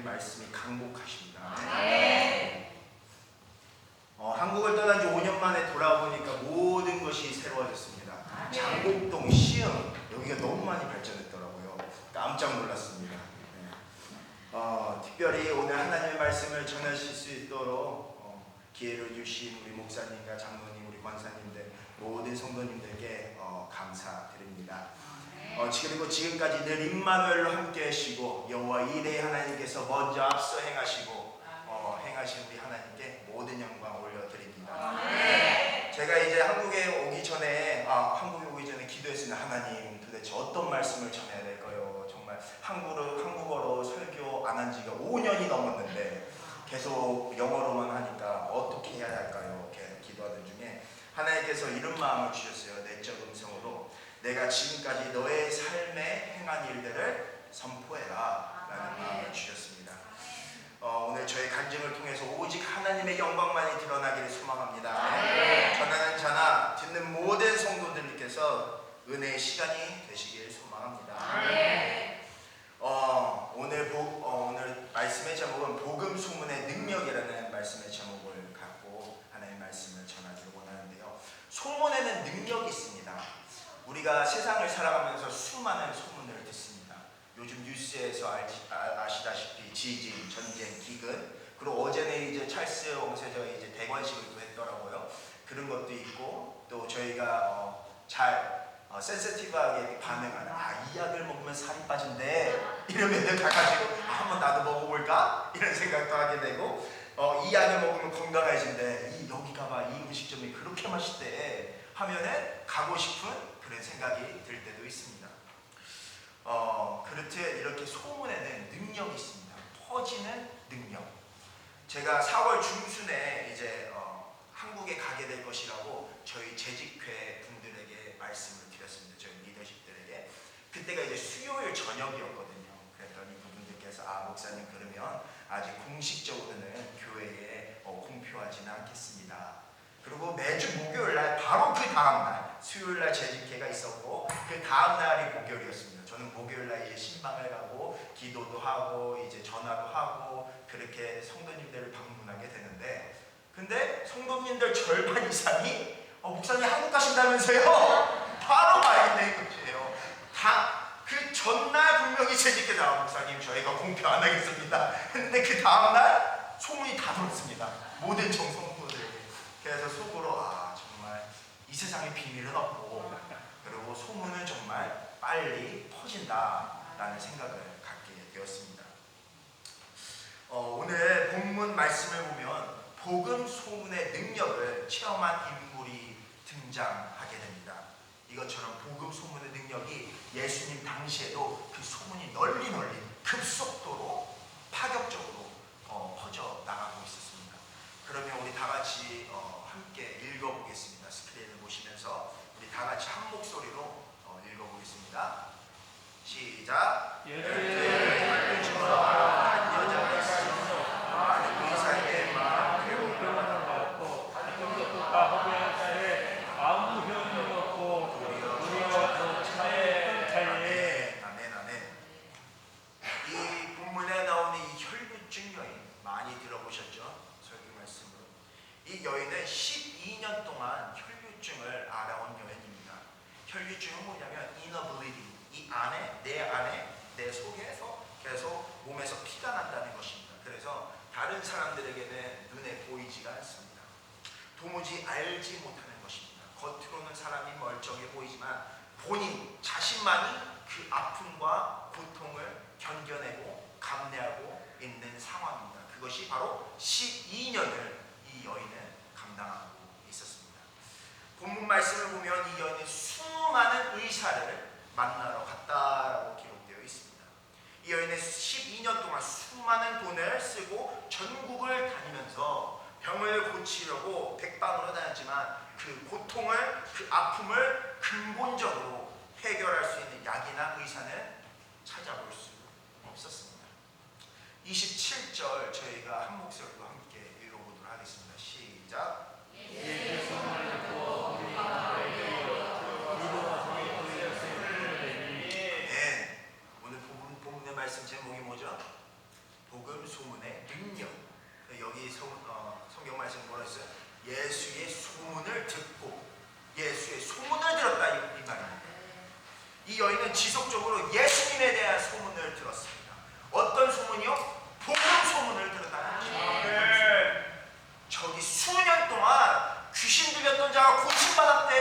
하나님의 말씀이 강곡하십니다. 한국을 떠난 지 5년 만에 돌아보니까 모든 것이 새로워졌습니다. 장곡동, 시흥 여기가 너무 많이 발전했더라고요. 깜짝 놀랐습니다. 특별히 오늘 하나님의 말씀을 전하실 수 있도록 기회를 주신 우리 목사님과 장로님, 우리 권사님들, 모든 성도님들께 감사드립니다. 그리고 지금까지 늘 임마누엘로 함께 하시고 여호와 이레 하나님께서 먼저 앞서 행하시고 행하신 우리 하나님께 모든 영광 올려드립니다. 제가 이제 한국에 오기 전에 기도했습니다. 하나님, 도대체 어떤 말씀을 전해야 될까요? 정말 한국어로 설교 안 한 지가 5년이 넘었는데 계속 영어로만 하니까 어떻게 해야 할까요? 이렇게 기도하던 중에 하나님께서 이런 마음을 주셨어요. 내적 음성으로 내가 지금까지 너의 삶에 행한 일들을 선포해라 라는 마음을 주셨습니다. 오늘 저의 간증을 통해서 오직 하나님의 영광만이 드러나기를 소망합니다. 전하는 자나 듣는 모든 성도들께서 은혜의 시간이 되시길 소망합니다. 오늘 말씀의 제목은 복음 소문의 능력이라는 말씀의 제목을 갖고 하나님의 말씀을 전하기를 원하는데요. 소문에는 능력이 있습니다. 우리가 세상을 살아가면서 수많은 소문을 듣습니다. 요즘 뉴스에서 아시다시피 지진, 전쟁, 기근, 그리고 어제는 이제 찰스 왕세자가 이제 대관식을 또 했더라고요. 그런 것도 있고, 또 저희가 센시티브하게 반응하는 이 약을 먹으면 살이 빠진대 이러면 가가지고 한번 나도 먹어볼까? 이런 생각도 하게 되고, 이 약을 먹으면 건강해진대, 여기 가봐, 이 음식점이 그렇게 맛있대 하면은 가고 싶은 그런 생각이 들 때도 있습니다. 그렇듯 이렇게 소문에는 능력이 있습니다. 퍼지는 능력. 제가 4월 중순에 이제 한국에 가게 될 것이라고 저희 재직회 분들에게 말씀을 드렸습니다. 저희 리더십들에게. 그때가 이제 수요일 저녁이었거든요. 그랬더니 그분들께서 목사님, 그러면 아직 공식적으로는 교회에 공표하지는 않겠습니다. 그리고 매주 목요일날 바로 그 다음날 수요일날 재직회가 있었고 그 다음날이 목요일이었습니다. 저는 목요일날 이제 신방을 가고 기도도 하고 이제 전화도 하고 그렇게 성도님들을 방문하게 되는데, 근데 성도님들 절반 이상이 목사님 한국 가신다면서요? 바로 말이 된 거예요. 그 전날 분명히 재직회다, 목사님 저희가 공표 안 하겠습니다. 근데 그 다음날 소문이 다 돌았습니다. 모든 정성도들에게. 그래서 속으로 정말 이 세상에 비밀은 없고, 그리고 소문은 정말 빨리 퍼진다라는 생각을 갖게 되었습니다. 오늘 본문 말씀을 보면 복음 소문의 능력을 체험한 인물이 등장하게 됩니다. 이것처럼 복음 소문의 능력이 예수님 당시에도 그 소문이 널리 급속도로 파격적으로 퍼져 나가고 있었습니다. 그러면 우리 다 같이 함께 읽어보겠습니다. 스크린을 보시면서 우리 다 같이 한 목소리로 읽어보겠습니다. 시작. 열두의 중으로 한 여자가 있으며 많은 의사에게 막 배우는 받고 이것과 허비한 자에 아무 효능이 없고 우리와 차에 아멘. 이 본문에 나오는 이 혈루증 여인 많이 들어보셨죠? 설교 말씀으로. 이 여인은 12년 동안 혈루증을 알아온 여인입니다. 혈루증은 뭐냐면 inner bleeding, 내 속에서 계속 몸에서 피가 난다는 것입니다. 그래서 다른 사람들에게는 눈에 보이지가 않습니다. 도무지 알지 못하는 것입니다. 겉으로는 사람이 멀쩡해 보이지만 본인 자신만이 그 아픔과 고통을 견뎌내고 감내하고 있는 상황입니다. 그것이 바로 12년을 이 여인은 감당하고 있었습니다. 본문 말씀을 보면 이 여인은 수많은 의사를 만나러 갔다라고 기록되어 있습니다. 이 여인은 12년 동안 수많은 돈을 쓰고 전국을 다니면서 병을 고치려고 백방으로 다녔지만 그 고통을, 그 아픔을 근본적으로 해결할 수 있는 약이나 의사는 찾아볼 수 없었습니다. 27절 저희가 한 목소리로 함께 읽어보도록 하겠습니다. 시작. 오늘 본문의 말씀 제목이 뭐죠? 복음 소문의 능력. 여기 성경 말씀 뭐라 했어요? 예수의 소문을 듣고 예수의 소문을 들었다 이 말입니다. 이 여인은 지속적으로 예수님에 대한 소문을 들었습니다. 어떤 소문이요? 복음 소문을 들었다는 것입니다. 저기 수년 동안 귀신 들렸던 자가 고침받았대.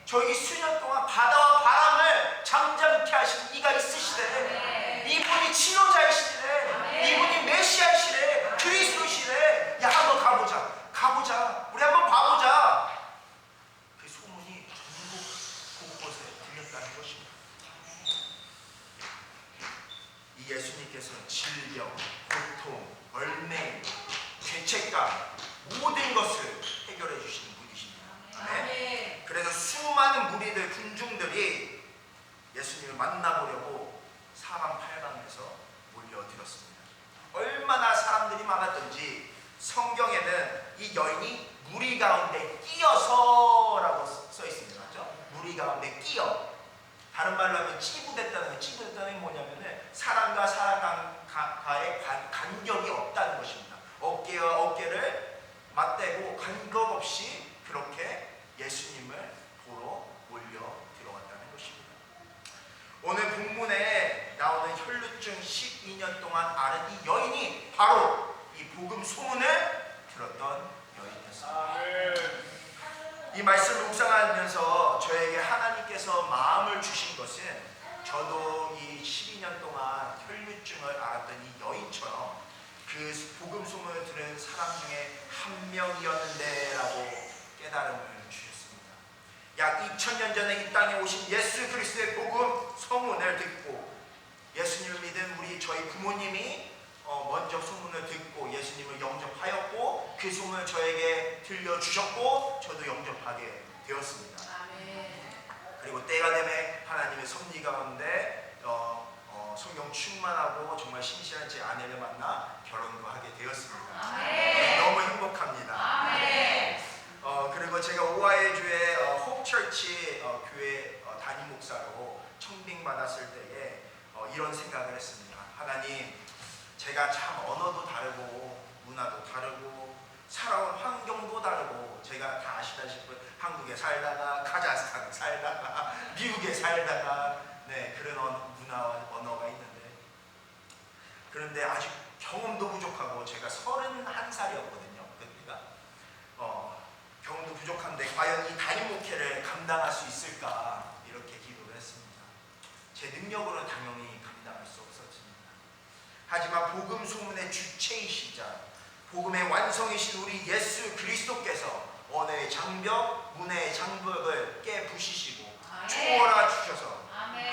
저기 수년 동안 바다와 바람을 잠잠케 하신 이가 있으시대. 이분이 치료자이시래. 이분이 메시아이시래. 그리스도시래. 야, 한번 가보자. 우리 한번 봐보자. 그 소문이 전국 곳곳에 들렸다는 것입니다. 이 예수님께서는 질병, 고통, 얼매, 죄책감 모든 것을 해결해 주시는 분이십니다. 아멘. 그래서 수많은 무리들, 군중들이 예수님을 만나보려고 사방팔방에서 몰려들었습니다. 얼마나 사람들이 많았던지 성경에는 이 여인이 무리 가운데 끼어서라고 써 있습니다. 맞죠? 무리 가운데 끼어. 다른 말로 하면 찌부됐다는 거예요. 찌부됐다는 게 뭐냐면은 사람과 사람과의 간격이 없다는 것입니다. 어깨와 어깨를 맞대고 간격 없이 그렇게 예수님을 보러 몰려 들어갔다는 것입니다. 오늘 본문에 나오는 혈루증 12년 동안 앓은 이 여인이 바로 이 복음 소문을 들었던 여인이었습니다. 이 말씀을 묵상하면서 저에게 하나님께서 마음을 주신 것은 저도 이 12년 동안 혈루증을 앓았던 이 여인처럼 그 복음 소문을 들은 사람 중에 한 명이었는데 라고 깨달음을 주셨습니다. 약 2000년 전에 이 땅에 오신 예수 그리스도의 복음 소문을 듣고 예수님을 믿은 저희 부모님이 먼저 소문을 듣고 예수님을 영접하였고 그 소문을 저에게 들려주셨고 저도 영접하게 되었습니다. 그리고 때가 되매 하나님의 섭리 가운데 성령 충만하고 정말 신실한 제 아내를 만나 결혼도 하게 되었습니다. 너무 행복합니다. 그리고 제가 오하이주의 홉처치 교회 담임 목사로 청빙받았을 때에 이런 생각을 했습니다. 하나님, 제가 참 언어도 다르고 문화도 다르고 살아온 환경도 다르고 제가 다 아시다시피 한국에 살다가 카자흐스탄에 살다가 미국에 살다가 그런 문화와 언어가 있는데 그런데 아직 경험도 부족하고 제가 31살이었거든요. 그때가 경험도 부족한데 과연 이 담임 목회를 감당할 수 있을까 이렇게 기도를 했습니다. 제 능력으로는 당연히 감당할 수 없었습니다. 하지만 복음 소문의 주체이시자 복음의 완성이신 우리 예수 그리스도께서 언어의 장벽, 문화의 장벽을 깨부시시고 초월하 주셔서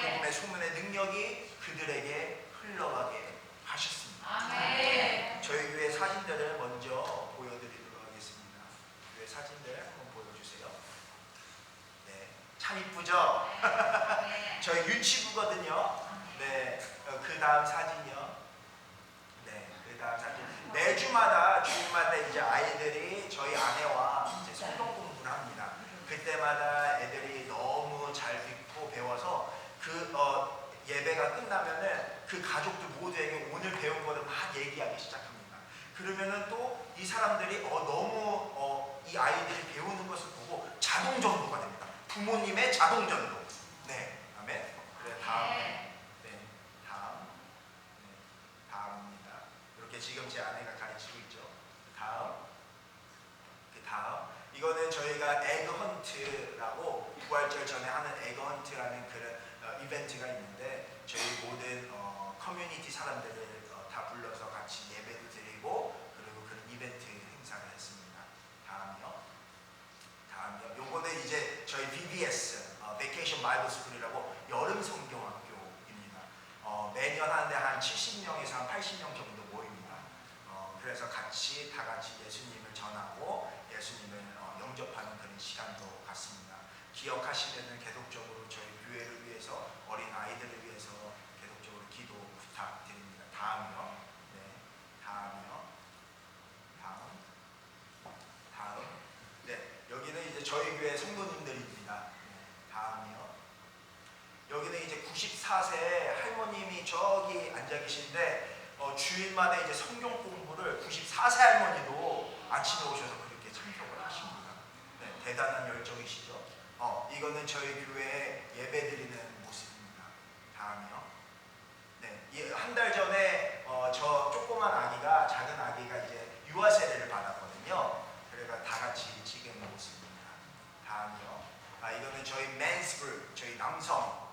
복음의 소문의 능력이 그들에게 흘러가게 하셨습니다. 저희 교회 사진들을 먼저 보여드리도록 하겠습니다. 교회 사진들 한번 보여주세요. 참 이쁘죠? 저희 유치부거든요. 그 다음 사진이요. 그 다음 사진. 매주마다 주일마다 이제 아이들이 저희 아내와 이제 성경 공부를 합니다. 그때마다 애들이 너무 잘 듣고 배워서 그 예배가 끝나면은 그 가족들 모두에게 오늘 배운 거를 막 얘기하기 시작합니다. 그러면은 또 이 사람들이 너무 이 아이들이 배우는 것을 보고 자동 전도가 됩니다. 부모님의 자동 전도. 아멘. 그래 다음입니다. 이렇게 지금 제 아내가 가르치고 있죠. 다음. 이거는 저희가 에그헌트라고 부활절 전에 하는 에그헌트라는 그런 이벤트가 있는데 저희 모든 커뮤니티 사람들을 다 불러서 같이 예배도 드리고 그리고 그런 이벤트 행사를 했습니다. 다음이요. 요거는 이제 저희 VBS 베이케이션 바이블 스쿨이라고 여름 성경학교입니다. 매년 하는데 한 70명에서 한 80명 정도 모입니다. 그래서 다 같이 예수님을 전하고 예수님을 영접하는 그런 시간도 갖습니다. 기억하시면은 계속적으로 저희 교회를 위해서 어린 아이들을 위해서 계속적으로 기도 부탁드립니다. 다음이요. 여기는 이제 저희 교회 성도님들입니다. 다음이요. 여기는 이제 94세 할머님이 저기 앉아 계신데 주일마다 이제 성경 공부를 94세 할머니도 아침에 오셔서 그렇게 참석을 하십니다. 네, 대단한 열정이시죠. 이거는 저희 교회에 예배드리는 모습입니다. 다음이요. 네, 한 달 전에 저 조그만 아기가, 작은 아기가 이제 유아 세례를 받았거든요. 그래서 다 같이 찍은 모습입니다. 다음이요. 이거는 저희 맨스 그룹, 저희 남성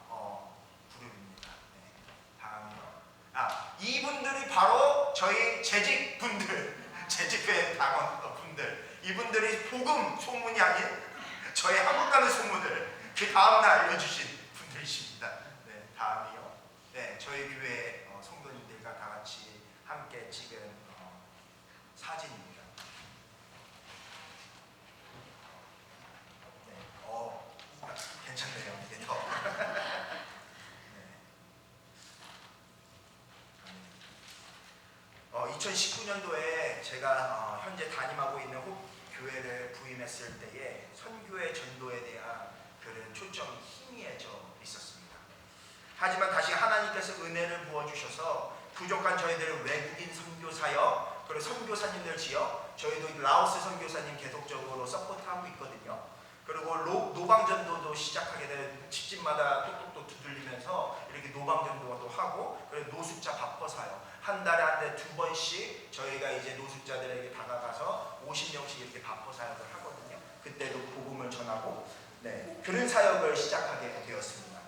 그룹입니다. 네, 다음이요. 이분들이 바로 저희 재직분들, 재직회 당원분들, 이분들이 복음 소문이 아닌 저희 한국 가는 소문을 그 다음날 알려주신 분들이십니다. 네, 다음이요. 네, 저희 교회 성도님들과 다 같이 함께 찍은 사진입니다. 네, 괜찮네요. 이게 더. 2019년도에 제가 현재 담임하고 있는 교회를 부임했을 때에 선교의 전도에 대한 그런 초점이 희미해져 있었습니다. 하지만 다시 하나님께서 은혜를 부어주셔서 부족한 저희들을 외국인 선교사역, 그리고 선교사님들 지역, 저희도 라오스 선교사님 계속적으로 서포트하고 있거든요. 그리고 노방전도도 시작하게 된 집집마다 똑똑똑 두들리면서 이렇게 노방전도도 하고, 그리고 노숙자 바퍼사요. 한 달에 2번씩 저희가 이제 노숙자들에게 다가가서 50명씩 이렇게 바퍼 사역을 하거든요. 그때도 복음을 전하고, 네, 그런 사역을 시작하게 되었습니다.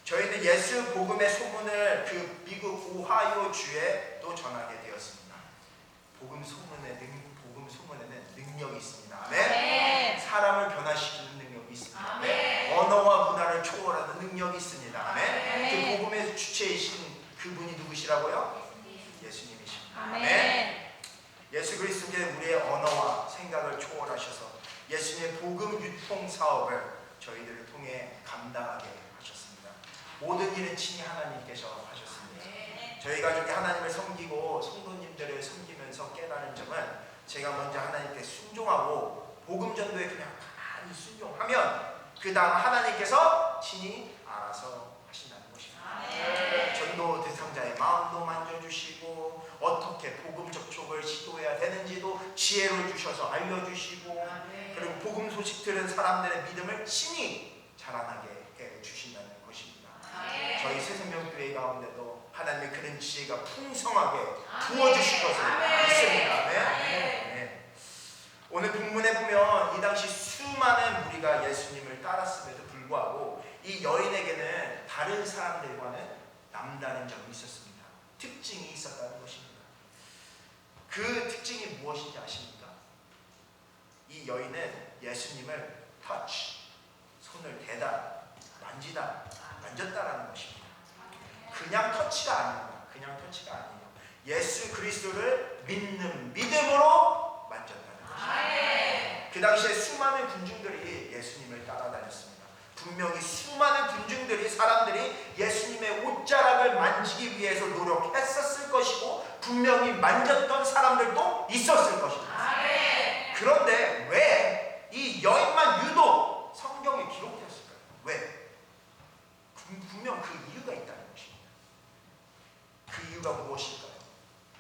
저희는 예수 복음의 소문을 그 미국 오하이오 주에 또 전하게 되었습니다. 복음 소문에는 능력이 있습니다. 네. 사람을 변화시키는 능력이 있습니다. 네. 언어와 문화를 초월하는 능력이 있습니다. 네. 그 복음의 주체이신 그분이 누구시라고요? 예수님이십니다. 아멘. 예수 그리스도께서 우리의 언어와 생각을 초월하셔서 예수님의 복음 유통 사업을 저희들을 통해 감당하게 하셨습니다. 모든 일은 친히 하나님께서 하셨습니다. 저희가 이렇게 하나님을 섬기고 성도님들을 섬기면서 깨달은 점은, 제가 먼저 하나님께 순종하고 복음 전도에 그냥 가만히 순종하면 그 다음 하나님께서 친히 알아서 하신다는 것입니다. 전도 대상자의 마음도 만져주시고, 어떻게 복음 접촉을 시도해야 되는지도 지혜를 주셔서 알려주시고, 그리고 복음 소식 들은 사람들의 믿음을 친히 자라나게 해주신다는 것입니다. 저희 새생명교회 가운데도 하나님의 그런 지혜가 풍성하게 부어주실 것을 믿습니다. 네. 오늘 본문에 보면 이 당시 수많은 무리가 예수님을 따랐음에도 불구하고 이 여인에게는 다른 사람들과는 남다른 점이 있었습니다. 특징이 있었다는 것입니다. 그 특징이 무엇인지 아십니까? 이 여인은 예수님을 손을 대다, 만졌다라는 것입니다. 그냥 터치가 아니에요. 예수 그리스도를 믿는 믿음으로 만졌다는 것입니다. 그 당시에 수많은 군중들이 예수님을 따라다녔습니다. 분명히 수많은 군중들이, 사람들이 예수님의 옷자락을 만지기 위해서 노력했었을 것이고, 분명히 만졌던 사람들도 있었을 것입니다. 그런데 왜 이 여인만 유독 성경에 기록되었을까요? 왜? 분명 그 이유가 있다는 것입니다. 그 이유가 무엇일까요?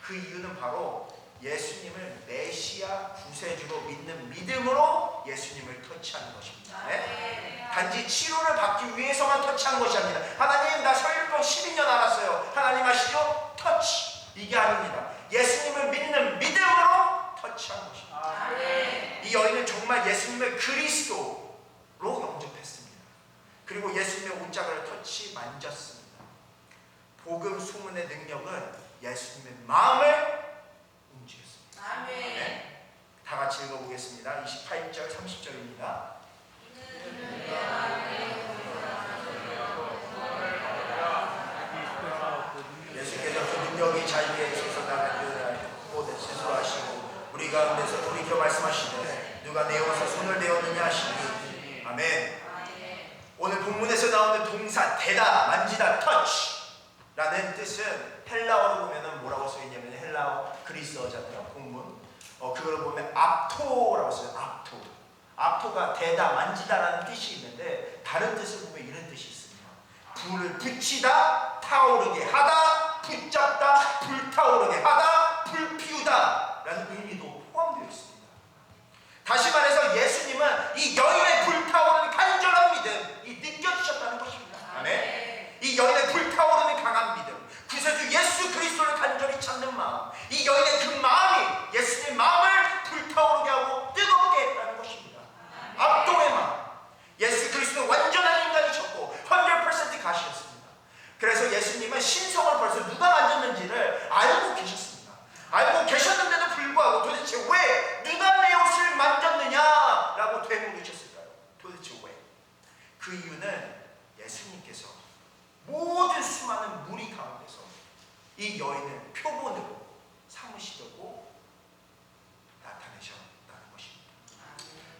그 이유는 바로 예수님을 메시아 구세주로 믿는 믿음으로 예수님을 터치하는 것입니다. 네? 단지 치료를 받기 위해서만 터치한 것이 아닙니다. 하나님, 나 혈병 12년 알았어요. 하나님 아시죠? 터치. 이게 아닙니다. 예수님을 믿는 믿음으로 터치한 것입니다. 이 여인은 정말 예수님을 그리스도로 영접했습니다. 그리고 예수님의 옷자락을 만졌습니다. 복음 소문의 능력은 예수님의 마음을 움직였습니다. 네? 다 같이 읽어보겠습니다. 28절 30절입니다. 예수께서 그 능력이 자기에게 솟아나는 곳에 세수하시고 우리 가운데서 돌이켜 말씀하시되 누가 내 옷에 손을 대었느냐 하시니 아멘. 오늘 본문에서 나오는 동사 대다, 만지다, touch라는 뜻은 헬라어로 보면 뭐라고 써있냐면, 헬라어 그리스어잖아요. 본문 그걸 보면 압토라고 써요. 압토가 대다, 만지다라는 뜻이 있는데, 다른 뜻을 보면 이런 뜻이 있습니다. 불을 붙이다, 타오르게 하다, 붙잡다, 불타오르게 이 여인을 표본으로 삼으시려고 나타내셨다는 것입니다.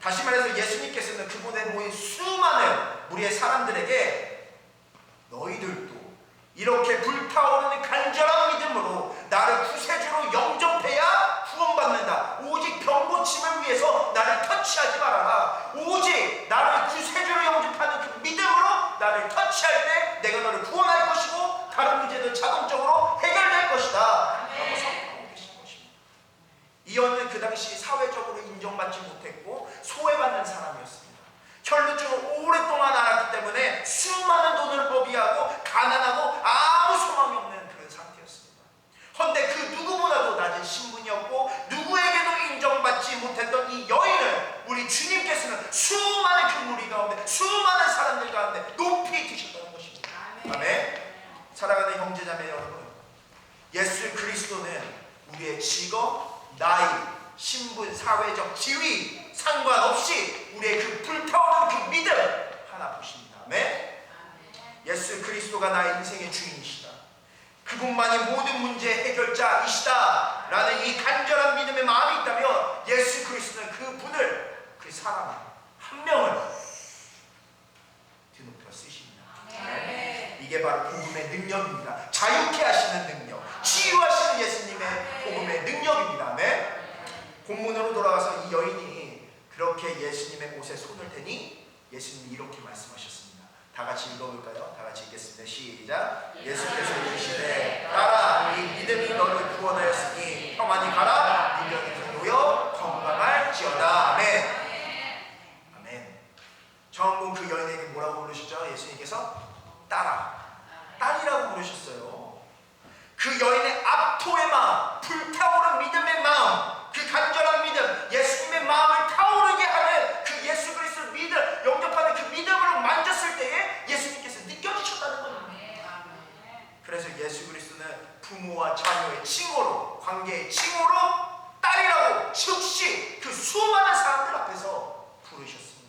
다시 말해서 예수님께서는 그곳에 모인 수많은 무리의 사람들에게 너희들도 이렇게 불타오르는 간절한 믿음으로 나를 구세주로 영접해야 구원받는다. 오직 병 고침을 위해서 나를 터치하지 말아라. 오직 나를 구세주로 영접하는 그 믿음으로 나를 터치할 때 내가 너를 구원할 것이고 다른 문제는 자동적으로 해결될 것이다 라고 선포하고 계신 것입니다. 이 여인은 그 당시 사회적으로 인정받지 못했고 소외받는 사람이었습니다. 혈루증을 오랫동안 앓았기 때문에 수많은 돈을 법이하고 가난하고 아무 소망이 없는 그런 상태였습니다. 그런데 그 누구보다도 낮은 신분이었고 누구에게도 인정받지 못했던 이 여인을 우리 주님께서는 수많은 그 무리 가운데 수많은 사람들 가운데 높이 드셨다는 것입니다. 아멘. 사랑하는 형제자매 여러분, 예수 그리스도는 우리의 직업, 나이, 신분, 사회적 지위 상관없이 우리의 그 불타오르는 그 믿음 하나 보십니다. 아멘. 예수 그리스도가 나의 인생의 주인이시다. 그분만이 모든 문제의 해결자이시다 라는 이 간절한 믿음의 마음이 있다면 예수 그리스도는 그분을, 그 사람 한 명을 드높여 쓰십니다. 이게 바로 복음의 능력입니다. 자유케 하시는 능력, 치유하시는 예수님의 복음의 능력입니다. 아멘. 본문으로 돌아와서 이 여인이 그렇게 예수님의 옷에 손을 대니 예수님이 이렇게 말씀하셨습니다. 다 같이 읽어볼까요? 다 같이 읽겠습니다. 시작. 예수께서 이르시되 가라, 이 믿음이 너를 구원하였으니 평안히 가라, 네 병이 놓여 건강할지어다. 아멘. 아멘. 처음 본 그 여인에게 뭐라고 부르셨죠? 예수님께서 딸이라고 부르셨어요. 그 여인의 압도의 마음, 불타오른 믿음의 마음, 그 간절한 믿음, 예수님의 마음을 타오르게 하는 그 예수 그리스도 믿음, 영접하는 그 믿음으로 만졌을 때에 예수님께서 느껴지셨다는 겁니다. 그래서 예수 그리스도는 부모와 자녀의 칭호로, 관계의 칭호로 딸이라고 즉시 그 수많은 사람들 앞에서 부르셨습니다.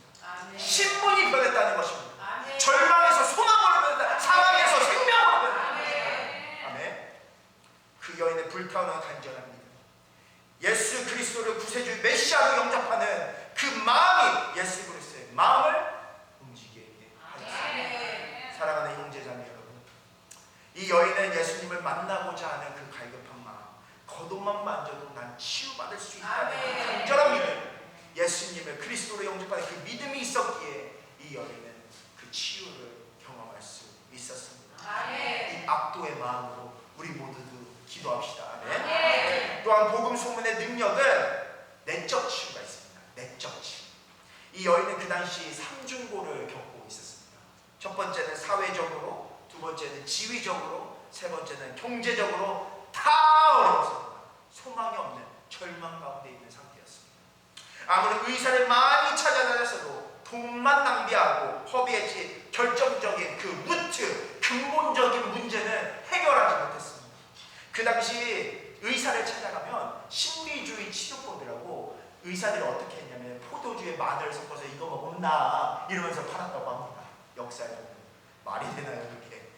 신분이 변했다는 것입니다. 절망에서 소망으로 변했다. 사망에서 생명으로 변했다. 아멘. 그 여인의 불타오르는 간절한 믿음, 예수 그리스도를 구세주 메시아로 영접하는 그 마음이 예수 그리스도의 마음을 움직이게 하였습니다. 사랑하는 형제자매 여러분, 이 여인은 예수님을 만나고자 하는 그 갈급한 마음, 겉옷만 만져도 난 치유받을 수 있다는 그 간절한 믿음, 예수님을 그리스도로 영접하는 그 믿음이 있었기에 이 여인은 그 치유를 경험할 수 있었습니다. 이 압도의 마음으로 우리 모두도 기도합시다. 아멘. 또한 복음 소문의 능력은 내적 치유가 있습니다. 내적 치유. 이 여인은 그 당시 삼중고를 겪고 있었습니다. 첫 번째는 사회적으로, 두 번째는 지위적으로, 세 번째는 경제적으로 다 어려웠습니다. 소망이 없는 절망 가운데 있는 상태였습니다. 아무리 의사를 많이 찾아다녔어도 돈만 낭비하고 허비했지 결정적인 그 루트, 근본적인 문제는 해결하지 못했습니다. 그 당시 의사를 찾아가면 심리주의 치료법이라고 의사들이 어떻게 했냐면 포도주에 마늘 섞어서 이거 먹으면 나 이러면서 팔았다고 합니다. 역사에 보면 말이 되나요? 그렇게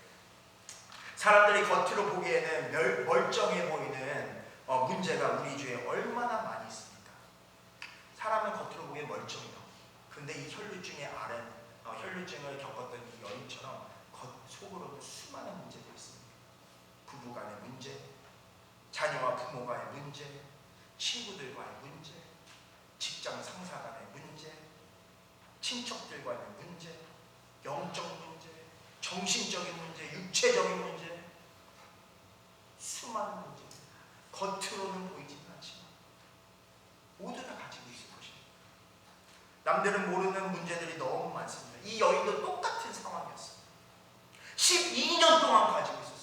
사람들이 겉으로 보기에는 멀쩡해 보이는 문제가 우리 주에 얼마나 많이 있습니까? 사람은 겉으로 보기에 멀쩡해요. 근데 이 혈루증을 겪었던 이 여인처럼 속으로도 수많은 문제들이 있습니다. 부부간의 문제, 자녀와 부모간의 문제, 친구들과의 문제, 직장 상사 간의 문제, 친척들과의 문제, 영적 문제, 정신적인 문제, 육체적인 문제, 수많은 문제, 겉으로는 보이지는 않지만 모두 다 가지고 있을 것입니다. 남들은 모르는 문제들이 너무 많습니다. 이 여인도 똑같은 상황이었습니다. 12년 동안 가지고 있었습니다.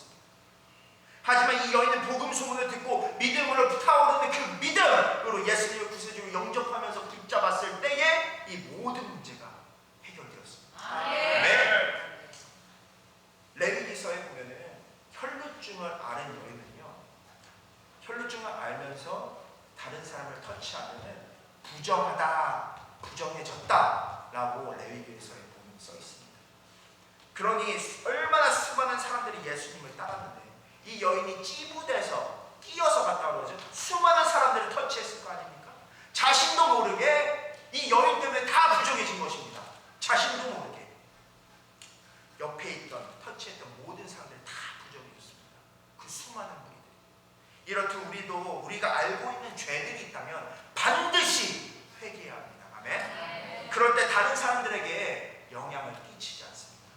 하지만 이 여인은 복음 소문을 듣고 믿음으로 타오르는 그 믿음으로 예수님을 구세주로 영접하면서 붙잡았을 때에 이 모든 문제가 해결되었습니다. 네. 레위기서에 보면은 혈루증을 앓은 여인은요, 혈루증을 앓면서 다른 사람을 터치하면은 부정하다, 부정해졌다라고 레위기서에 보면 써 있습니다. 그러니 얼마나 수많은 사람들이 예수님을 따랐는데 이 여인이 찌부돼서 뛰어서 갔다 그러죠. 수많은 사람들을 터치했을 거 아닙니까? 자신도 모르게 이 여인 때문에 다 부정해진 것입니다. 자신도 모르게 옆에 있던 터치했던 모든 사람들이 다 부정해졌습니다. 그 수많은 무리들. 이렇듯 우리도 우리가 알고 있는 죄들이 있다면 반드시 회개해야 합니다. 아멘. 그럴 때 다른 사람들에게 영향을 끼치지 않습니다.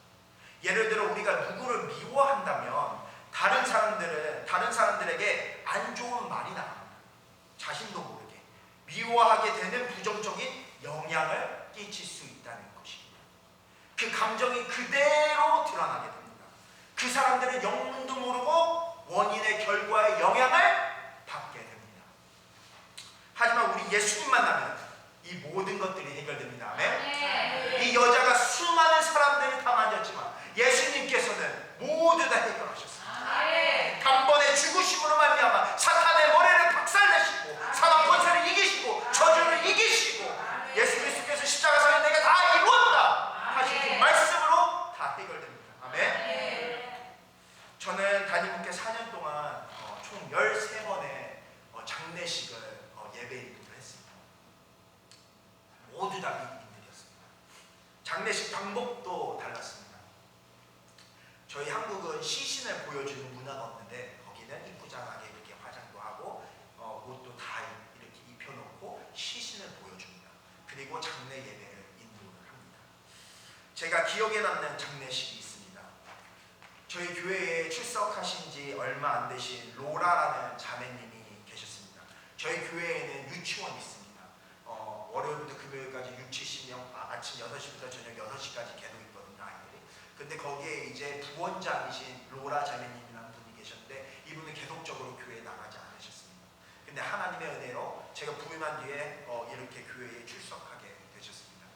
예를 들어 우리가 누구를 미워한다면 다른 사람들에게 안 좋은 말이 나갑니다. 자신도 모르게 미워하게 되는 부정적인 영향을 끼칠 수 있다는 것입니다. 그 감정이 그대로 드러나게 됩니다. 그 사람들은 영문도 모르고 원인의 결과의 영향을 받게 됩니다. 하지만 우리 예수님 만나면 이 모든 것들이 해결됩니다. 아멘. 이 여자가 수많은 사람들을 다 만졌지만 예수님께서는 모두 다 해결하셨습니다. 단번에 죽으심으로 말미암아 사탄의 머리를 박살내시고 사망 권세를 이기시고 저주를 이기시고 예수 그리스도께서 십자가상에 내가 다 이루었다 하신 그 말씀으로 다 해결됩니다. 아멘. 저는 담임목회 4년 동안 총 13번의 장례식을 예배인도를 했습니다. 모두 다 미국인들이었습니다. 장례식 방법도 달랐습니다. 저희 한국은 시신을 보여주는 문화가 없는데 거기는 이쁘장하게 이렇게 화장도 하고 옷도 다 이렇게 입혀놓고 시신을 보여줍니다. 그리고 장례 예배를 인도를 합니다. 제가 기억에 남는 장례식이 있습니다. 저희 교회에 출석하신 지 얼마 안 되신 로라라는 자매님이 계셨습니다. 저희 교회에는 유치원이 있습니다. 월요일부터 금요일까지 60~70명 아침 6시부터 저녁 6시까지 계속 있거든요, 아이들이. 근데 거기에 이제 부원장이신 로라 자매님이라는 분이 계셨는데 이분은 계속적으로 교회에 나가지 않으셨습니다. 근데 하나님의 은혜로 제가 부임한 뒤에 이렇게 교회에 출석하게 되셨습니다.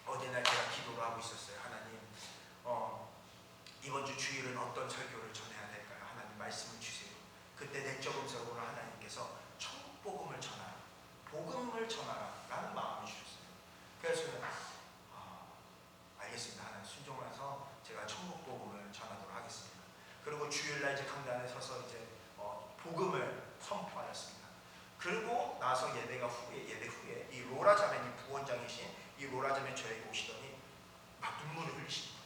어느 날 제가 기도를 하고 있었어요. 하나님, 이번 주 주일은 어떤 설교를 전해야 될까요? 하나님 말씀을 주세요. 그때 내적 음성으로 하나님께서 천국 복음을 전하라, 복음을 전하라 라는 마음을 주셨어요. 그래서 알겠습니다. 하나님 순종해서 제가 천국 복음을 전하도록 하겠습니다. 그리고 주일날 이제 강단에 서서 이제 복음을 선포하였습니다. 그리고 나서 예배 후에 이 로라 자매님 부원장이신 이 로라 자매 저에게 오시더니 막 눈물을 흘리십니다.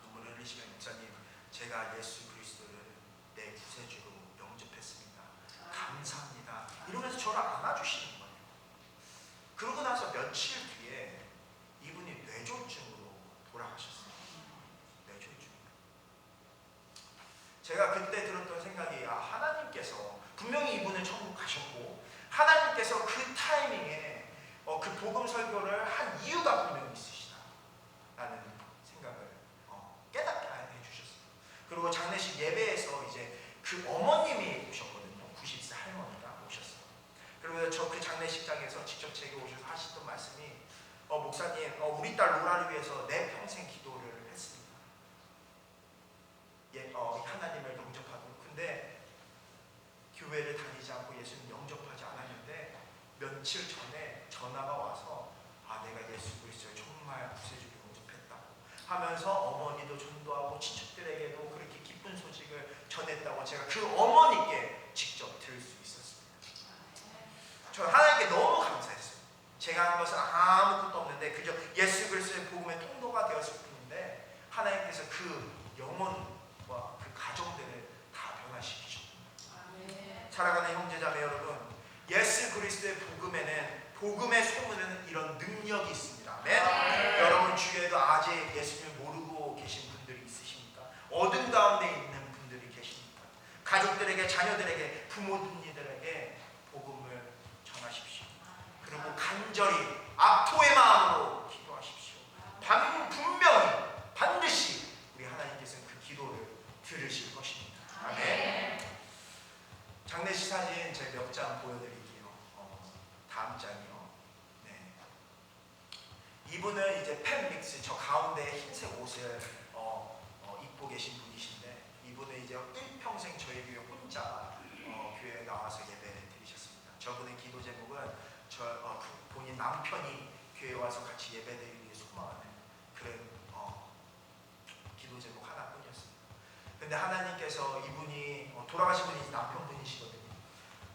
눈물을 흘리시면 목사님, 제가 예수 그리스도를 내 구세주로 영접했습니다. 감사합니다. 이러면서 저를 안아주시는 거예요. 그러고 나서 며칠 뒤에 이분이 뇌졸중으로 돌아가셨어요. 뇌졸중. 제가 그때 들었던 생각이 하나님께서 분명히 이분은 천국 가셨고 하나님께서 그 타이밍에 그 복음 설교를 한 이유가 분명히 있으시다라는 생각을 깨닫게 해주셨어요. 그리고 장례식 예배에서 이제 그 어머님이 오셨거든요. 90세 할머니가 오셨어요. 그리고 저 그 장례식장에서 직접 제게 오셔서 하시던 말씀이 목사님, 우리 딸 로라를 위해서 내 평생 기도를 했습니다. 하나님을 영접하고, 근데 교회를 다니지 않고 예수님 영접하지 않았는데 며칠 전에 전화가 와서 내가 예수 그리스도를 정말 구세주로 영접했다고 하면서 어머니도 전도하고 친척들에게도 그렇게 기쁜 소식을 전했다고 제가 그 어머니께 직접 들을 수 있었습니다. 저 하나님께 너무 감사했어요. 제가 한 것은 아무것도 없는데 그저 예수 그리스도의 복음의 통로가 되었을 뿐인데 하나님께서 그 영혼과 그 가정들을 다 변화시키셨습니다. 사랑하는 형제자매 여러분, 예수 그리스도의 복음의 소문에는 이런 능력이 있습니다. 아멘. 여러분 주위에도 아직 예수님을 모르고 계신 분들이 있으십니까? 어둠 가운데 있는 분들이 계십니까? 가족들에게, 자녀들에게, 부모님들에게 복음을 전하십시오. 그리고 간절히 압도의 마음으로 기도하십시오. 분명히 반드시 우리 하나님께서는 그 기도를 들으실 것입니다. 아멘. 장례식 사진 제가 몇 장 보여드릴게요. 다음 장이요. 네. 이분은 이제 팬 믹스, 저 가운데 흰색 옷을 입고 계신 분이신데 이분은 이제 일평생 저희 교회 혼자 교회에 나와서 예배를 드리셨습니다. 저분의 기도 제목은 본인 남편이 교회에 와서 같이 예배드리기 위해 소망하는 그런 기도 제목 하나뿐이었습니다. 근데 근데 하나님께서 이분이 돌아가신 분이 남편분이시거든요.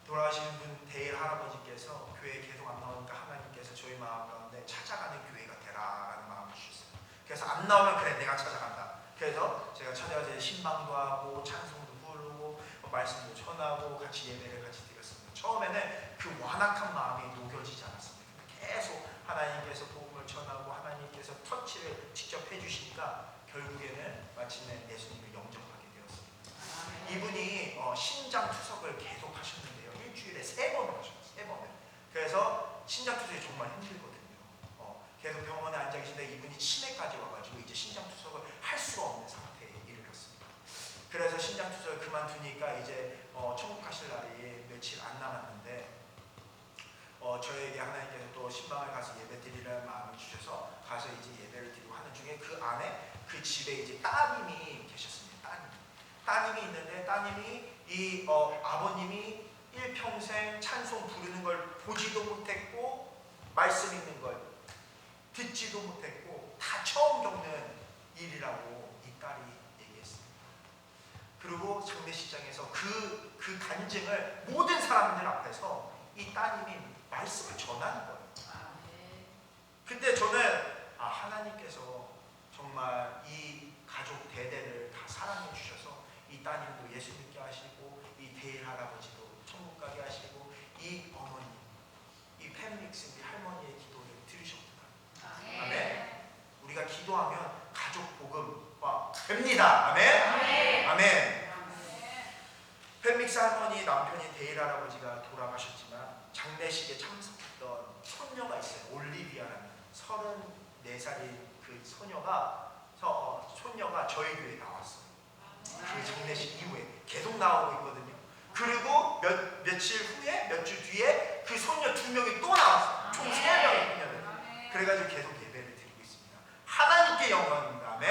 돌아가신 분 데일 할아버지께서 교회에 계속 안 나오니까 하나님께서 저희 마음 가운데 찾아가는 교회가 되라라는 마음을 주셨어요. 그래서 안 나오면 그래 내가 찾아간다. 그래서 제가 찾아가서 신방도 하고 찬송도 부르고 말씀도 전하고 같이 예배를 같이 드렸습니다. 처음에는 그 완악한 마음이 녹여지지 않았습니다. 계속 하나님께서 복음을 전하고 하나님께서 터치를 직접 해주시니까 결국에는 마침내 예수님을 영접하게 되었습니다. 이분이 신장 투석을 계속 하셨는데요. 일주일에 3번을 하셨어요. 3번을. 그래서 신장 투석이 정말 힘들거든요. 계속 병원에 앉아 계신데 이분이 치매까지 와가지고 이제 신장 투석을 할 수가 없는 상태에 이르렀습니다. 그래서 신장 투석을 그만두니까 이제 천국 가실 날이 며칠 안 남았는데 저에게 하나님께서 또 신방을 가서 예배 드리라는 마음을 주셔서 가서 이제 예배를 드리고 하는 중에 그 안에 그 집에 이제 따님이 계셨습니다. 따님이 있는데 따님이 이 아버님이 일평생 찬송 부르는 걸 보지도 못했고 말씀 있는 걸 듣지도 못했고 다 처음 겪는 일이라고 이 딸이 얘기했습니다. 그리고 장례식장에서 그 간증을 모든 사람들 앞에서 이 따님이 말씀을 전하는 거예요. 근데 저는 하나님께서 정말 이 가족 대대를 다 사랑해 주셔서 이 따님도 예수 믿게 하시고 이 데일 할아버지도 천국 가게 하시고 이 어머니 이 팬믹스 우리 할머니의 기도를 들으셨구나. 아멘. 우리가 기도하면 가족 복음화 됩니다. 아멘. 아멘. 아멘. 팬믹스 할머니 남편인 데일 할아버지가 돌아가셨지만 장례식에 참석했던 손녀가 있어요. 올리비아라는 34살인 그 손녀가 저희 교회에 나왔어요. 그 장례식 이후에 계속 나오고 있거든요. 그리고 며칠 후에 몇 주 뒤에 그 손녀 2명이 또 나왔어요. 총 3명의 손녀들. 그래가지고 계속 예배를 드리고 있습니다. 하나님께 영광입니다. 아멘.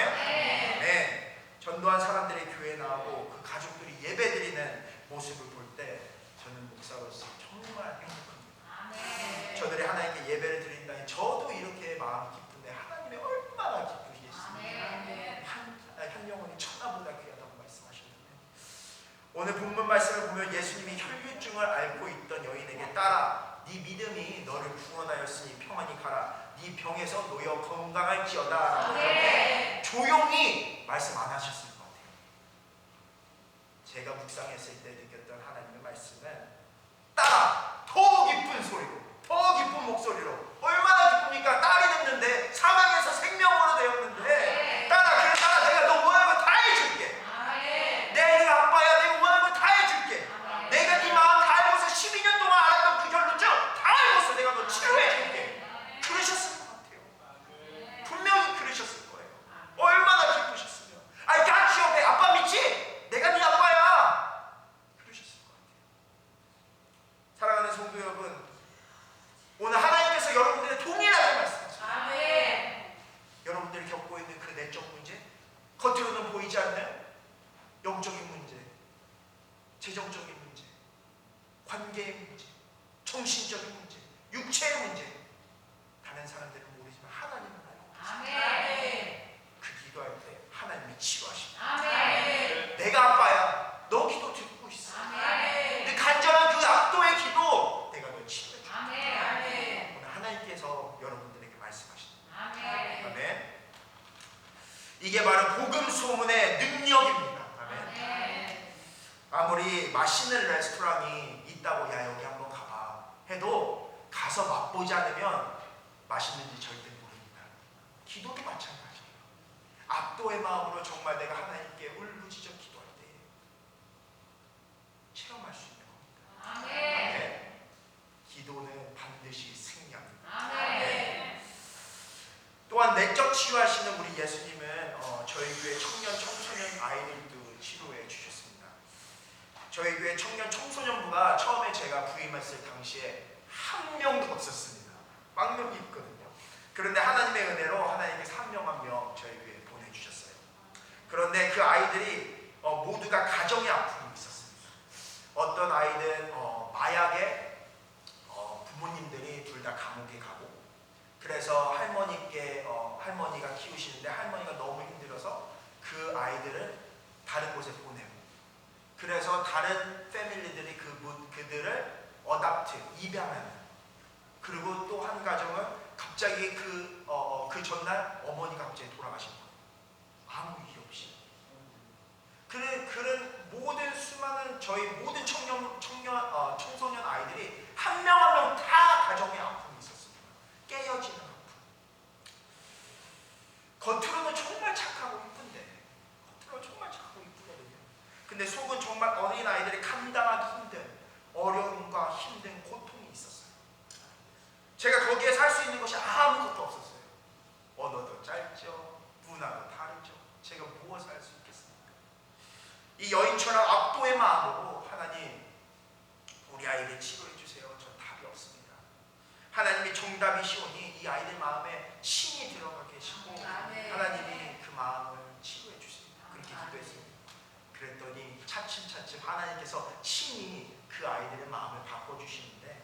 네. 전도한 사람들이 교회에 나오고 그 가족들이 예배드리는 모습을 볼 때 저는 목사로서 정말 행복합니다. 저들이 하나님께 예배를 드린다니 저도 이렇게 마음 기쁜데 하나님이 얼마나 기쁘시겠습니까? 한 영혼이 천하보다 귀하다고 말씀하셨는데 오늘 본문 말씀을 보면 예수님이 혈류증을 앓고 있던 여인에게 딸아 네 믿음이 너를 구원하였으니 평안히 가라 네 병에서 놓여 건강할지어다 라고 조용히 말씀 안 하셨을 것 같아요. 제가 묵상했을 때 느꼈던 하나님의 말씀은 딸아 더 깊은 소리로 더 깊은 목소리로 얼마나 기쁩니까? 딸이 됐는데 사망에서 생명으로 되었는데 딸아 그래 딸아 내가 너 원하는 거 다 해줄게. 내가 아빠야 내가 원하는 거 다 해줄게. 내가 네 마음 다 알고서 12년 동안 알았던 그 혈루증 다 알고서 내가 너 치료해줄게. 그러셨을 것 같아요. 분명히 그러셨을 거예요. 얼마나 기쁘셨으면 I got you. 내 아빠 믿지? 내가 네 아빠야. 그러셨을 것 같아요. 사랑하는 성도 여러분 오늘 하나님께서 여러분들의 동일하게 말씀하십니다. 여러분들이 겪고 있는 그 내적 문제 겉으로는 보이지 않는 영적인 문제 재정적인 문제 관계의 문제 정신적인 문제 육체의 문제 다른 사람들은 모르지만 하나님은 알고 계십니다. 그 기도할 때 하나님이 치료하십니다. 내가 아빠야 너 기도 듣고 있어. 내 간절한 그 압도의 기도 내가 너 치료해 줄게. 오늘 하나님께서 여러분들에게 말씀하십니다. 아멘. 이게 바로 복음 소문의 능력입니다. 아멘. 아무리 맛있는 레스토랑이 있다고 야 여기 한번 가봐 해도 가서 맛보지 않으면 맛있는지 절대 모릅니다. 기도도 마찬가지예요. 압도의 마음으로 정말 내가 하나님께 울부짖어 기도할 때 체험할 수 있는 겁니다. 아멘. 기도는 반드시 승리합니다. 아멘. 또한 내적 치유하시는 우리 예수님은 저희 교회 청년 청소년 아이들도 치료해 주셨습니다. 저희 교회 청년 청소년부가 처음에 제가 부임했을 당시에 한 명도 없었습니다. 빵명이 있거든요. 그런데 하나님의 은혜로 하나님께서 한 명 한 명 저희 교회에 보내주셨어요. 그런데 그 아이들이 모두가 가정의 아픔이 있었습니다. 어떤 아이는 마약에 부모님들이 둘 다 감옥에 가고 그래서 할머니가 키우시는데 할머니가 너무 힘들어서 그 아이들을 다른 곳에 그래서 다른 패밀리들이 그들을 어답트, 입양하는. 그리고 또 한 가정은 갑자기 그 전날 어머니가 갑자기 돌아가신 거예요. 아무 이유 없이. 그런 모든 수많은 저희 모든 청소년 아이들이 한 명 한 명 다 가정에 아픔이 있었습니다. 깨어지는 아픔. 겉으로는 정말 착하고 이쁜데, 겉으로는 정말 착하고 이쁘거든요. 근데 속은 정말 어린 아이들이 감당하기 힘든 어려움과 힘든 고통이 있었어요. 제가 거기에 살 수 있는 것이 아무것도 없었어요. 언어도 짧죠, 문화도 다르죠. 제가 무엇을 할 수 있겠습니까? 이 여인처럼 압도의 마음으로 하나님, 우리 아이를 치료해 주세요. 전 답이 없습니다. 하나님이 정답이시오니 이 아이들 마음에 신이 들어가 계시고 하나님이 그 마음을 치료해 주세요. 그렇게 기도했습니다. 그랬더니 차츰차츰 하나님께서 친히 그 아이들의 마음을 바꿔주시는데,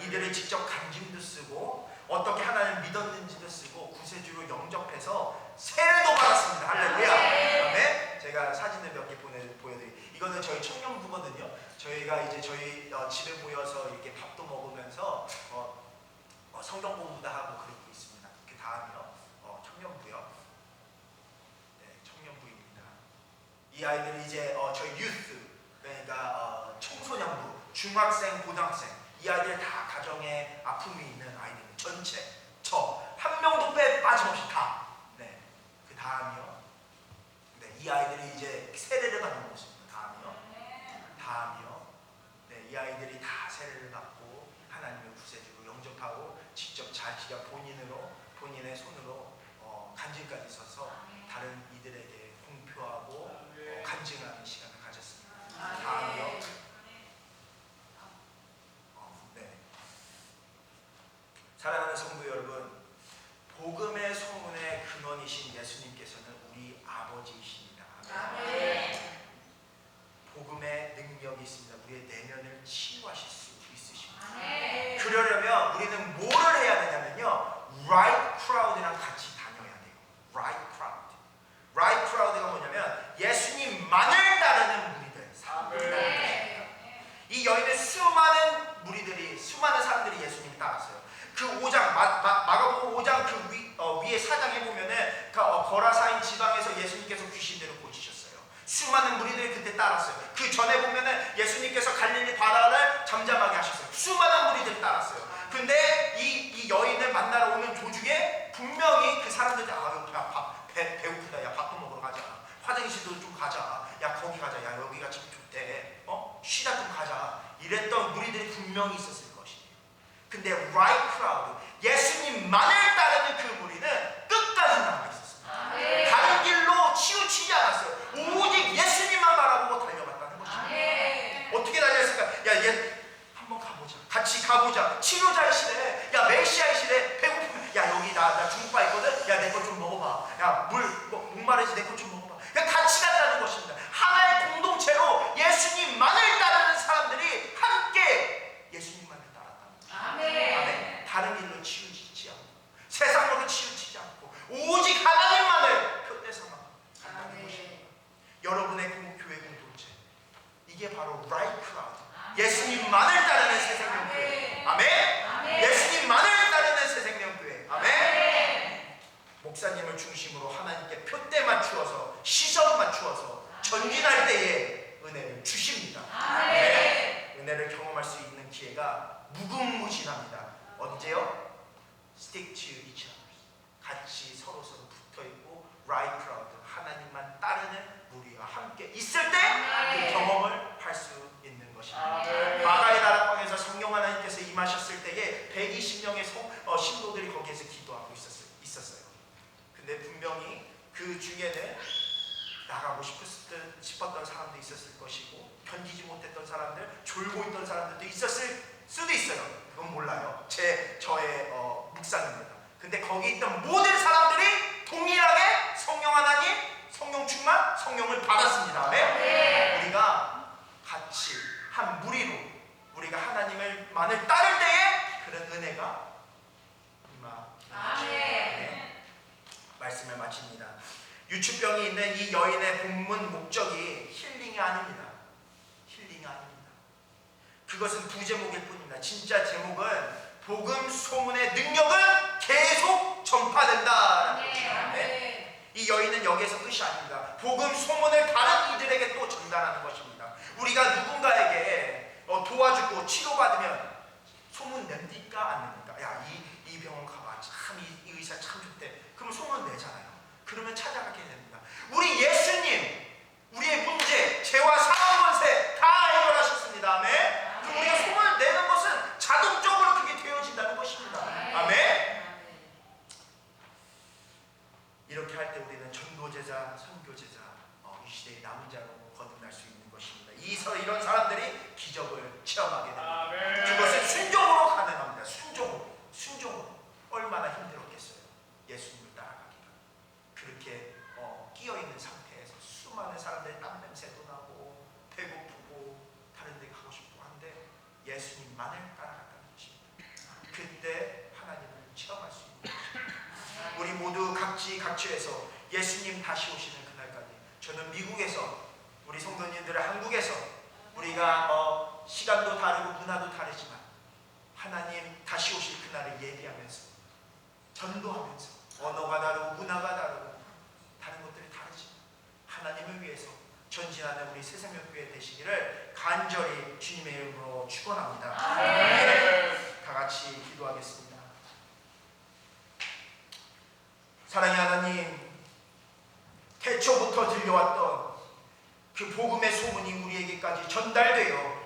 이들을 직접 간증도 쓰고 어떻게 하나님을 믿었는지도 쓰고 구세주로 영접해서 세례도 받았습니다. 할렐루야. 그다음에 제가 사진을 몇 개 보여드릴게요. 이거는 저희 청년부거든요. 저희가 이제 저희 집에 모여서 이렇게 밥도 먹으면서 성경 공부도 하고 그러고 있습니다. 그 다음이요, 청년부요. 네, 청년부입니다. 이 아이들이 이제 저희 유스, 그러니까 청소년부, 중학생, 고등학생, 이 아이들 다 가정에 아픔이 있는 아이들입니다. 전체 저 한 명도 빠짐없이 다. 네, 그 다음이요. 네, 이 아이들이 이제 세례를 받는 모습입니다. 다음이요. 네, 이 아이들이 다 세례를 받고 하나님의 구세주로 영접하고 직접 자기가 본인의 손으로 간증까지 써서 다른 이들에게 공표하고 간증하는 시간을 가졌습니다. 다음이요. 네. 사랑하는 성도 여러분, 복음의 소문의 근원이신 예수님께서는 우리 아버지이십니다. 복음의 능력이 있습니다. 우리의 내면을 치유하실 수 있으십니다. 그러려면 우리는 뭐를 해야 되냐면요, right crowd랑 같이 다녀야 돼요. right crowd. right crowd가 뭐냐면 예수님만을 따르는 무리들. 이 여인의 수많은 사람들이 예수님을 따랐어요. 그 5장 마가복음 5장 그 위에 4장에 보면은 거라사인 지방에서 예수님께서 귀신들을 고치셨어요. 수많은 무리들이 그때 따랐어요. 그 전에 보면은 예수님께서 갈릴리 바다를 잠잠하게 하셨어요. 수많은 무리들이 따랐어요. 근데 이 여인을 만나러 오는 도중에 분명히 그 사람들이 배고프다. 야, 밥도 먹으러 가자. 화장실도 좀 가자. 야, 거기 가자. 야, 여기가 참 좋대. 쉬다 좀 가자. 이랬던 무리들이 분명히 있었을 것이에요. 근데 right crowd, 예수님만을 따르는 그 무리는 끝까지 남아 있었습니다. 다른 길로 치우치지 않았어요. 오직 예수님만 바라보고 달려갔다는 것입니다. 어떻게 달렸을까? 야, 얘 한번 가보자. 같이 가보자. 치료자이시래. 야, 메시아이시래. 배고프면 야, 여기 나 중국바 있거든. 야, 내 것 좀 먹어봐. 야, 목마르지 내 것 좀 먹어봐. 그냥 같이 갔다는 것입니다. 하나의 공동체로 예수님만을 따르는 사람들이 함께 예수님만을 따랐다. 아멘. 다른 일로 치우치지 않고 세상으로 치우치지 않고 오직 하나님만을 표대 삼아 간다는 것입니다. 여러분의 교회 공동체, 이게 바로 right crowd. 예수님만을 따르는 새생명교회. 아멘. 예수님만을 따르는 새생명교회. 아멘. 목사님을 중심으로 하나님께 표대 맞추어서 시선 맞추어서 전진할 때에 은혜를 주십니다. 네. 은혜를 경험할 수 있는 기회가 무궁무진합니다. 언제요? Stick to each other. 같이 서로 붙어있고 right crowd, 하나님만 따르는 무리와 함께 있을 때 그 경험을 할 수 있는 것입니다. 마가의 다락방에서 성령 하나님께서 임하셨을 때에 120명의 신도들이 거기에서 기도하고 있었어요. 근데 분명히 그 중에는 나가고 싶었던 사람도 있었을 것이고 견디지 못했던 사람들, 졸고 있던 사람들도 있었을 수도 있어요. 그건 몰라요. 저의 묵상입니다. 근데 거기 있던 모든 사람들이 동일하게 성령 하나님, 성령 충만, 성령을 받았습니다. 네? 우리가 같이 한 무리로 우리가 하나님을만을 따를 때에 그런 은혜가 네. 말씀을 마칩니다. 유추병이 있는 이 여인의 본문 목적이 힐링이 아닙니다. 그것은 부제목일 뿐입니다. 진짜 제목은 복음 소문의 능력은 계속 전파된다. 이 여인은 여기에서 끝이 아닙니다. 복음 소문을 다른 이들에게 또 전달하는 것입니다. 우리가 누군가에게 도와주고 치료받으면 소문 냅니까? 안 냅니까? 야, 이 병원 가봐. 참, 이 의사 참 좋대. 그러면 소문 내잖아요. 그러면 찾아가게 됩니다. 우리 예수님, 우리의 문제, 죄와 사망 권세 다 해결하셨습니다. 아멘. 그럼 우리가 소문을 내는 것은 자동적으로 그게 되어진다는 것입니다. 아멘. 이렇게 할 때 우리는 전도제자, 선교제자, 이 시대의 남은 자로 거듭날 수 있는 것입니다. 이런 사람들이 기적을 체험하게 됩니다. 그것은 순종으로 가능합니다. 순종으로. 얼마나 힘들었겠어요. 예수님을 따라가기가. 그렇게 끼어있는 상태에서 수많은 사람들의 땀 냄새도 나고 배고프고 다른 데 가고 싶고 한데 예수님만을 따라갔다는 것입니다. 그때 하나님을 체험할 수 있는 것입니다. 우리 모두 각지에서 예수님 다시 오시는 그날까지, 저는 미국에서, 우리 성도님들은 한국에서, 우리가 시간도 다르고 문화도 다르지만 하나님 다시 오실 그날을 예비하면서, 전도하면서, 언어가 다르고 문화가 다르고 다른 것들이 다르지만 하나님을 위해서 전진하는 우리 새생명교회 되시기를 간절히 주님의 이름으로 축원합니다. 다 같이 기도하겠습니다. 사랑의 하나님, 태초부터 들려왔던 그 복음의 소문이 우리에게까지 전달되어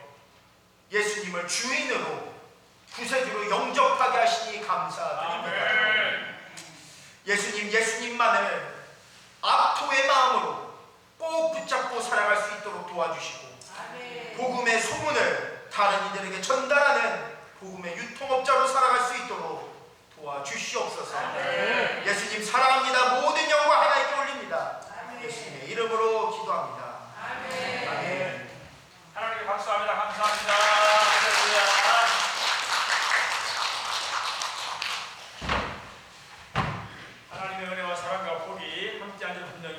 예수님을 주인으로, 구세주로 영접하게 하시니 감사드립니다. 예수님만을 앞토의 마음으로 꼭 붙잡고 살아갈 수 있도록 도와주시고, 복음의 소문을 다른 이들에게 전달하는 복음의 유통업자로 살아갈 수 있도록 도와주시옵소서. 예수님 사랑합니다. 모든 영광 하나님께 올립니다. 예수님의 이름으로 기도합니다. 아멘. 하나님께 박수합니다. 감사합니다. 할렐루야. 하나님의 은혜와 사랑과 복이 함께 앉은 분명히